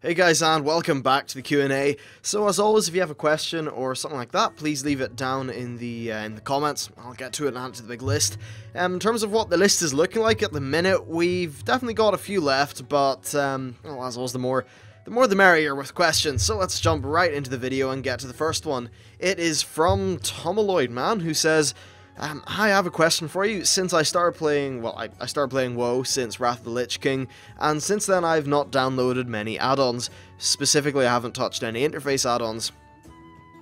Hey guys, and welcome back to the Q&A. So as always, if you have a question or something like that, please leave it down in the comments. I'll get to it and add it to the big list. In terms of what the list is looking like at the minute, we've definitely got a few left, but well, as always, the more the merrier with questions. So let's jump right into the video and get to the first one. It is from Tomaloid Man, who says, hi, I have a question for you. Since I started playing, well, I started playing WoW since Wrath of the Lich King, and since then I've not downloaded many add-ons. Specifically, I haven't touched any interface add-ons.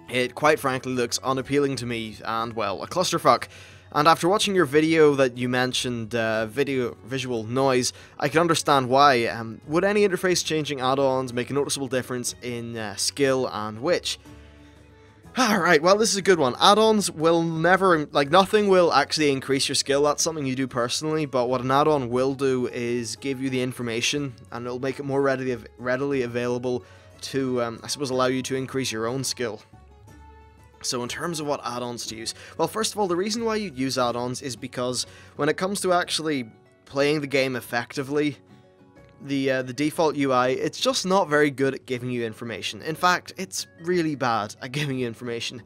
It quite frankly looks unappealing to me, and well, a clusterfuck. And after watching your video that you mentioned, visual noise, I can understand why. Would any interface changing add-ons make a noticeable difference in skill and which? Alright, well, this is a good one. Add-ons will never, nothing will actually increase your skill. That's something you do personally, but what an add-on will do is give you the information, and it'll make it more readily available to, I suppose, allow you to increase your own skill. So in terms of what add-ons to use, well, first of all, the reason why you'd use add-ons is because when it comes to actually playing the game effectively, the default UI, it's just not very good at giving you information. In fact, it's really bad at giving you information.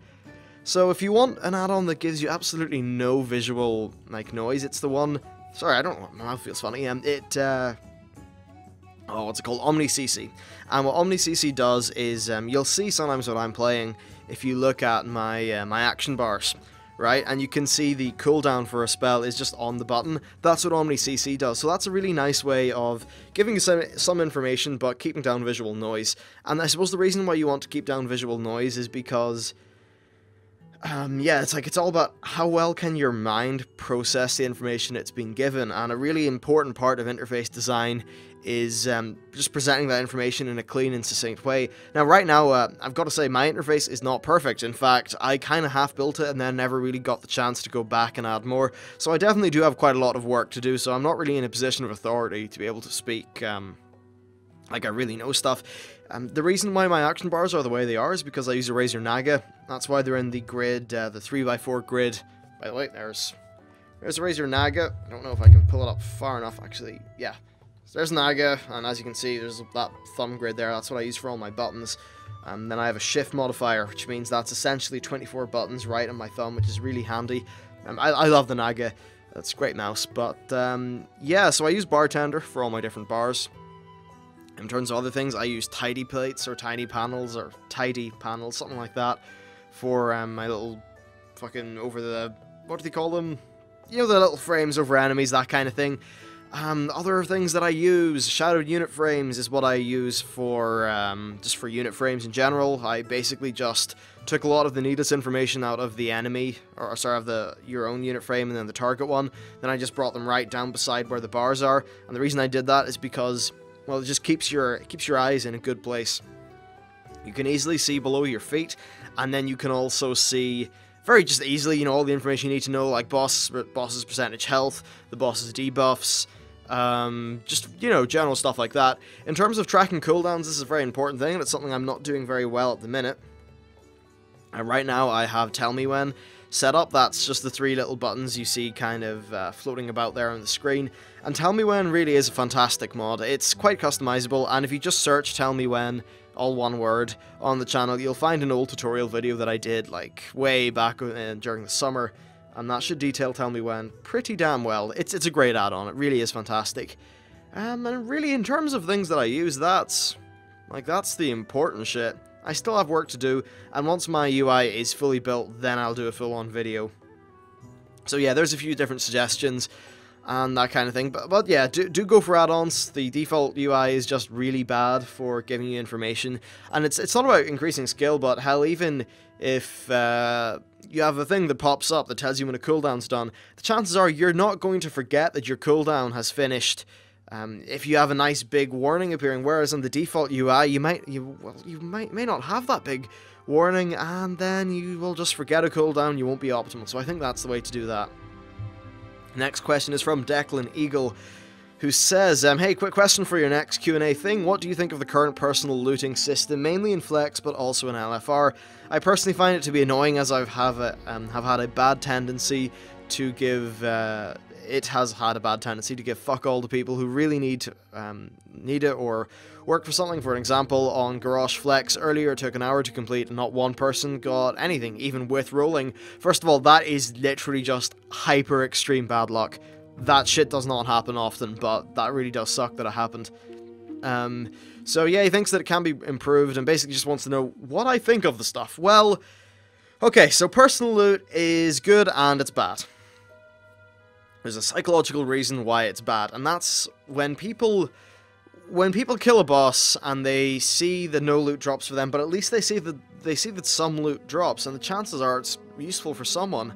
So if you want an add-on that gives you absolutely no visual, noise, it's the one... Sorry, I don't know, my mouth feels funny. What's it called? OmniCC. And what OmniCC does is, you'll see sometimes when I'm playing, if you look at my, my action bars, right, and you can see the cooldown for a spell is just on the button. That's what OmniCC does, so that's a really nice way of giving you some information, but keeping down visual noise. And I suppose the reason why you want to keep down visual noise is because, yeah, it's all about how well can your mind process the information it's been given, and a really important part of interface design is just presenting that information in a clean and succinct way. Now, right now, I've got to say, my interface is not perfect. In fact, I kind of half built it and then never really got the chance to go back and add more. So I definitely do have quite a lot of work to do, so I'm not really in a position of authority to be able to speak like I really know stuff. The reason why my action bars are the way they are is because I use a Razor Naga. That's why they're in the grid, the 3x4 grid. By the way, there's a Razor Naga. I don't know if I can pull it up far enough, actually. Yeah. So there's Naga, and as you can see, there's that thumb grid there. That's what I use for all my buttons. Then I have a shift modifier, which means that's essentially 24 buttons right on my thumb, which is really handy. I love the Naga. That's a great mouse. But, yeah, so I use Bartender for all my different bars. In terms of other things, I use tidy plates, or tiny panels, or tidy panels, something like that, for my little fucking over the... what do they call them? You know, the little frames over enemies, that kind of thing. Other things that I use, shadowed unit frames is what I use for, just for unit frames in general. I basically just took a lot of the needless information out of the enemy, or sorry, of your own unit frame and then the target one. Then I just brought them right down beside where the bars are. And the reason I did that is because, well, it just keeps your eyes in a good place. You can easily see below your feet, and then you can also see very just easily, you know, all the information you need to know, like boss's percentage health, the boss's debuffs, just, you know, general stuff like that. In terms of tracking cooldowns, this is a very important thing, and it's something I'm not doing very well at the minute. Right now, I have Tell Me When set up. That's just the three little buttons you see kind of floating about there on the screen. And Tell Me When really is a fantastic mod. It's quite customizable, and if you just search Tell Me When, all one word, on the channel, you'll find an old tutorial video that I did, like, way back during the summer. And that should detail Tell Me When pretty damn well. It's a great add-on. It really is fantastic. And really, in terms of things that I use, that's the important shit. I still have work to do, and once my UI is fully built, then I'll do a full-on video. So yeah, there's a few different suggestions and that kind of thing. But yeah, do go for add-ons. The default UI is just really bad for giving you information. And it's not about increasing skill, but hell, even if you have a thing that pops up that tells you when a cooldown's done, the chances are you're not going to forget that your cooldown has finished if you have a nice big warning appearing, whereas on the default UI, you may not have that big warning, and then you will just forget a cooldown, you won't be optimal. So I think that's the way to do that. Next question is from Declan Eagle, who says, hey, quick question for your next Q&A thing. What do you think of the current personal looting system, mainly in Flex, but also in LFR? I personally find it to be annoying, as I have had a bad tendency to give it has had a bad tendency to give fuck all to people who really need it or work for something. For an example, on Garrosh Flex earlier, it took an hour to complete and not one person got anything, even with rolling. First of all, that is literally just hyper extreme bad luck. That shit does not happen often, but that really does suck that it happened. So yeah, he thinks that it can be improved and basically just wants to know what I think of the stuff. Well, okay, so personal loot is good and it's bad. There's a psychological reason why it's bad, and that's when people kill a boss and they see that no loot drops for them, but at least they see that some loot drops, and the chances are it's useful for someone.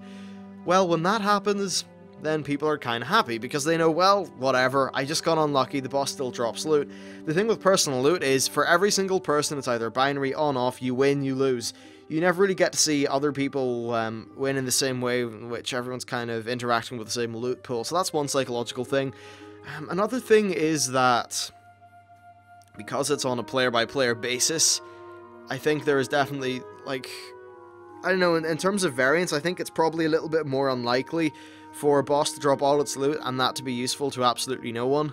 Well, when that happens, then people are kind of happy, because they know, well, whatever, I just got unlucky, the boss still drops loot. The thing with personal loot is, for every single person, it's either binary on-off, you win, you lose. You never really get to see other people win in the same way in which everyone's kind of interacting with the same loot pool, so that's one psychological thing. Another thing is that, because it's on a player-by-player basis, I think there is definitely, like, I don't know, in terms of variance, I think it's probably a little bit more unlikely for a boss to drop all its loot and that to be useful to absolutely no one.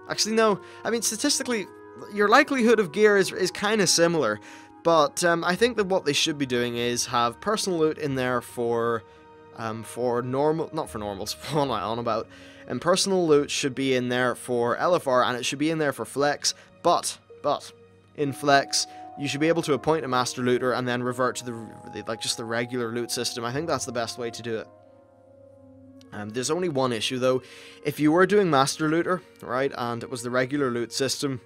Actually, no, I mean, statistically, your likelihood of gear is kind of similar, but I think that what they should be doing is have personal loot in there for normal, not for normals, what am I on about? And personal loot should be in there for LFR, and it should be in there for Flex, but, in Flex, you should be able to appoint a Master Looter and then revert to the regular loot system. I think that's the best way to do it. There's only one issue, though. If you were doing Master Looter, right, and it was the regular loot system,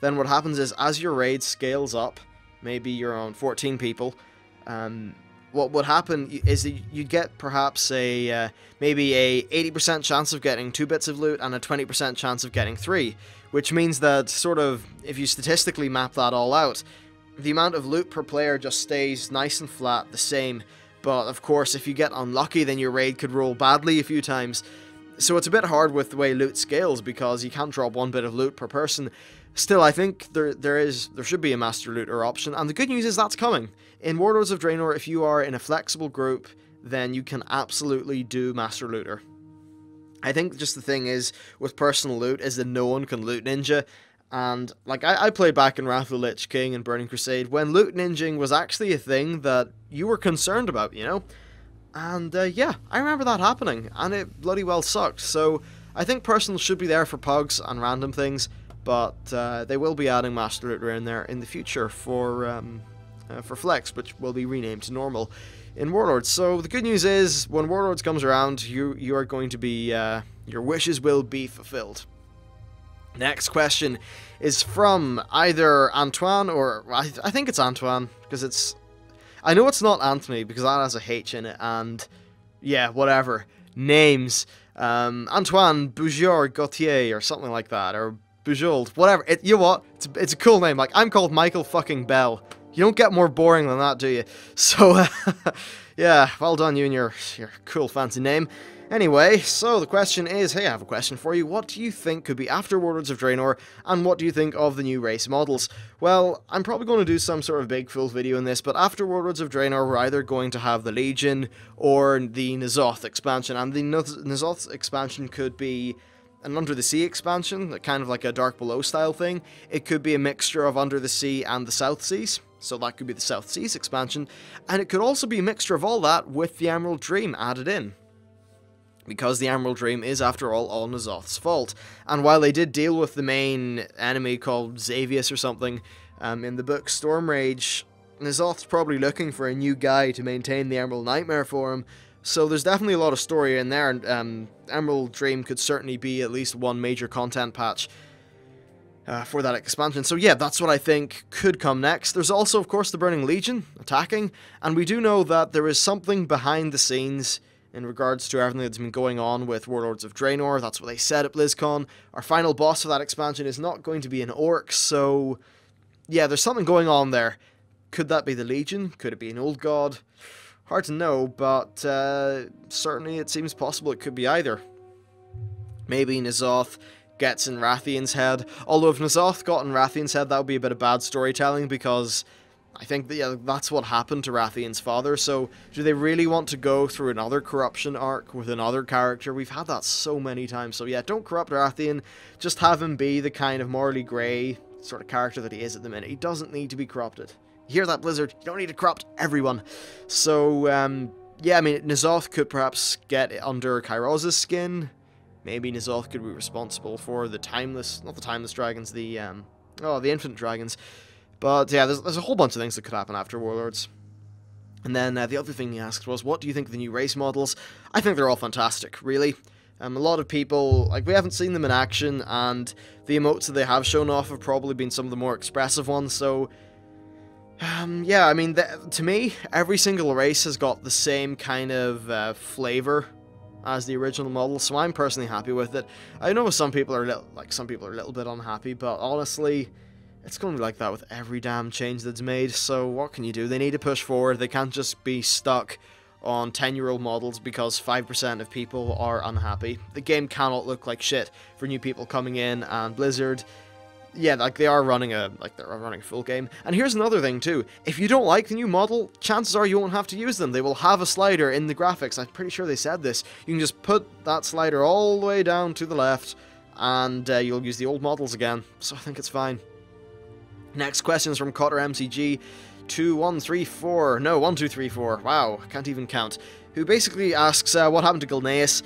then what happens is, as your raid scales up, maybe you're on 14 people, what would happen is that you get perhaps maybe a 80% chance of getting 2 bits of loot and a 20% chance of getting 3, which means that, sort of, if you statistically map that all out, the amount of loot per player just stays nice and flat, the same. But of course, if you get unlucky, then your raid could roll badly a few times. So it's a bit hard with the way loot scales, because you can't drop 1 bit of loot per person. Still, I think there should be a Master Looter option, and the good news is that's coming. In Warlords of Draenor, if you are in a flexible group, then you can absolutely do Master Looter. I think just the thing is, with personal loot, is that no one can loot ninja, and, like, I played back in Wrath of the Lich King and Burning Crusade, when loot ninjing was actually a thing that you were concerned about, you know? And, yeah, I remember that happening, and it bloody well sucked, so I think personal should be there for pugs and random things, but they will be adding Master Looter in there in the future for Flex, which will be renamed to normal in Warlords. So the good news is, when Warlords comes around, you are going to be, your wishes will be fulfilled. Next question is from either Antoine, or I think it's Antoine, because it's, I know it's not Anthony, because that has a H in it, and yeah, whatever, names, Antoine Bougiard Gauthier, or something like that, or Bujold, whatever, you know what, it's a cool name, like, I'm called Michael fucking Bell. You don't get more boring than that, do you? So, yeah, well done you and your cool fancy name. Anyway, so the question is, hey, I have a question for you. What do you think could be after Warlords of Draenor, and what do you think of the new race models? Well, I'm probably going to do some sort of big full video in this, but after Warlords of Draenor, we're either going to have the Legion or the N'Zoth expansion, and the N'Zoth expansion could be an Under the Sea expansion, kind of like a Dark Below style thing. It could be a mixture of Under the Sea and the South Seas, so that could be the South Seas expansion, and it could also be a mixture of all that with the Emerald Dream added in, because the Emerald Dream is, after all N'Zoth's fault. And while they did deal with the main enemy called Xavius or something in the book Storm Rage, N'Zoth's probably looking for a new guy to maintain the Emerald Nightmare for him, so there's definitely a lot of story in there, and Emerald Dream could certainly be at least one major content patch for that expansion. So yeah, that's what I think could come next. There's also, of course, the Burning Legion attacking, and we do know that there is something behind the scenes in regards to everything that's been going on with Warlords of Draenor. That's what they said at BlizzCon. Our final boss for that expansion is not going to be an orc, so yeah, there's something going on there. Could that be the Legion? Could it be an old god? Hard to know, but certainly it seems possible it could be either. Maybe N'Zoth gets in Rathian's head, although if N'Zoth got in Rathian's head, that would be a bit of bad storytelling, because I think that, yeah, that's what happened to Rathian's father, so do they really want to go through another corruption arc with another character? We've had that so many times, so yeah, don't corrupt Rathian, just have him be the kind of morally grey sort of character that he is at the minute. He doesn't need to be corrupted. You hear that, Blizzard? You don't need to corrupt everyone. So, yeah, I mean, N'Zoth could perhaps get under Kairos' skin. Maybe N'Zoth could be responsible for the Timeless, not the Timeless Dragons, the Infinite Dragons. But yeah, there's a whole bunch of things that could happen after Warlords. And then the other thing he asked was, what do you think of the new race models? I think they're all fantastic, really. A lot of people, like, we haven't seen them in action, and the emotes that they have shown off have probably been some of the more expressive ones, so... yeah, I mean, to me, every single race has got the same kind of flavor as the original model, so I'm personally happy with it. I know some people are a little bit unhappy, but honestly... it's going to be like that with every damn change that's made, so what can you do? They need to push forward. They can't just be stuck on 10-year-old models because 5% of people are unhappy. The game cannot look like shit for new people coming in, and Blizzard, yeah, like they're running a full game. And here's another thing too. If you don't like the new model, chances are you won't have to use them. They will have a slider in the graphics. I'm pretty sure they said this. You can just put that slider all the way down to the left, and you'll use the old models again. So I think it's fine. Next question is from Cotter MCG 1234. Wow, can't even count. Who basically asks what happened to Gilneas.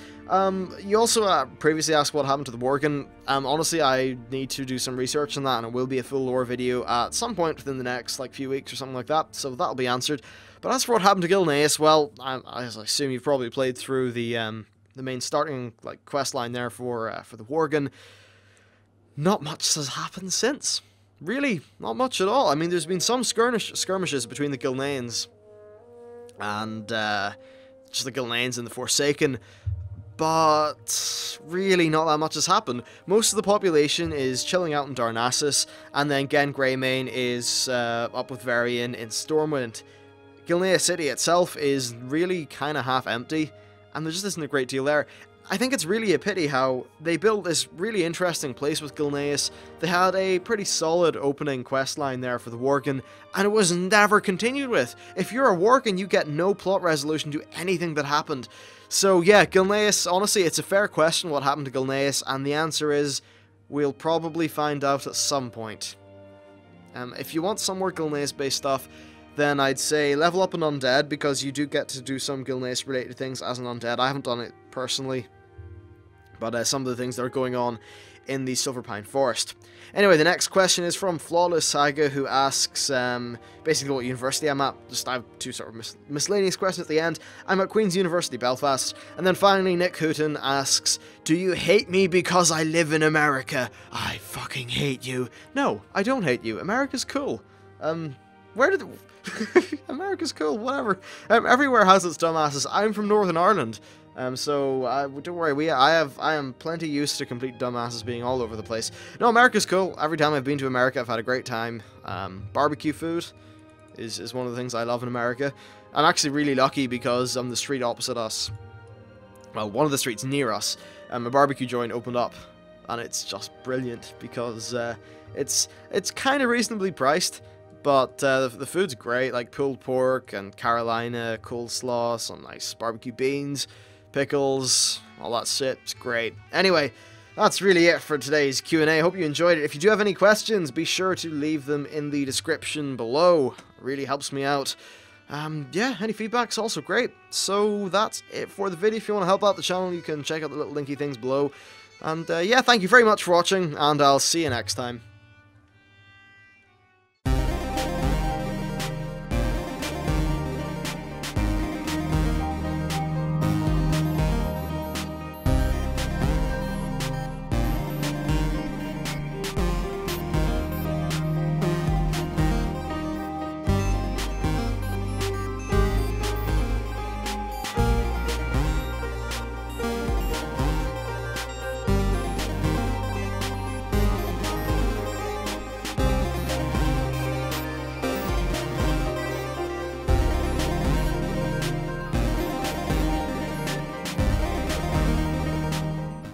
You also previously asked what happened to the Worgen. Honestly, I need to do some research on that, and it will be a full lore video at some point within the next few weeks or something like that. So that'll be answered. But as for what happened to Gilneas, well, I assume you've probably played through the main starting quest line there for the Worgen. Not much has happened since. Really, not much at all. I mean, there's been some skirmishes between the Gilneans and just the Gilneans and the Forsaken, but really not that much has happened. Most of the population is chilling out in Darnassus, and then Gen Greymane is up with Varian in Stormwind. Gilneas City itself is really kind of half empty, and there just isn't a great deal there. I think it's really a pity how they built this really interesting place with Gilneas. They had a pretty solid opening questline there for the Worgen, and it was never continued with. If you're a Worgen, you get no plot resolution to anything that happened. So yeah, Gilneas, honestly, it's a fair question what happened to Gilneas, and the answer is, we'll probably find out at some point. If you want some more Gilneas-based stuff, then I'd say level up an Undead, because you do get to do some Gilneas-related things as an Undead. I haven't done it personally, but some of the things that are going on in the Silverpine Forest. Anyway, the next question is from Flawless Saga, who asks basically what university I'm at. I have two sort of miscellaneous questions at the end. I'm at Queen's University, Belfast. And then finally, Nick Hooton asks, do you hate me because I live in America? I fucking hate you. No, I don't hate you. America's cool. America's cool, whatever. Everywhere has its dumbasses. I'm from Northern Ireland. So don't worry, I am plenty used to complete dumbasses being all over the place. No, America's cool. Every time I've been to America, I've had a great time. Barbecue food is one of the things I love in America. I'm actually really lucky because on the street opposite us, well, one of the streets near us, a barbecue joint opened up, and it's just brilliant because it's kind of reasonably priced. But the food's great, like pulled pork and Carolina coleslaw, some nice barbecue beans, pickles, all that shit. It's great. Anyway, that's really it for today's Q&A. Hope you enjoyed it. If you do have any questions, be sure to leave them in the description below. It really helps me out. Yeah, any feedback's also great. So that's it for the video. If you want to help out the channel, you can check out the little linky things below. And yeah, thank you very much for watching, and I'll see you next time.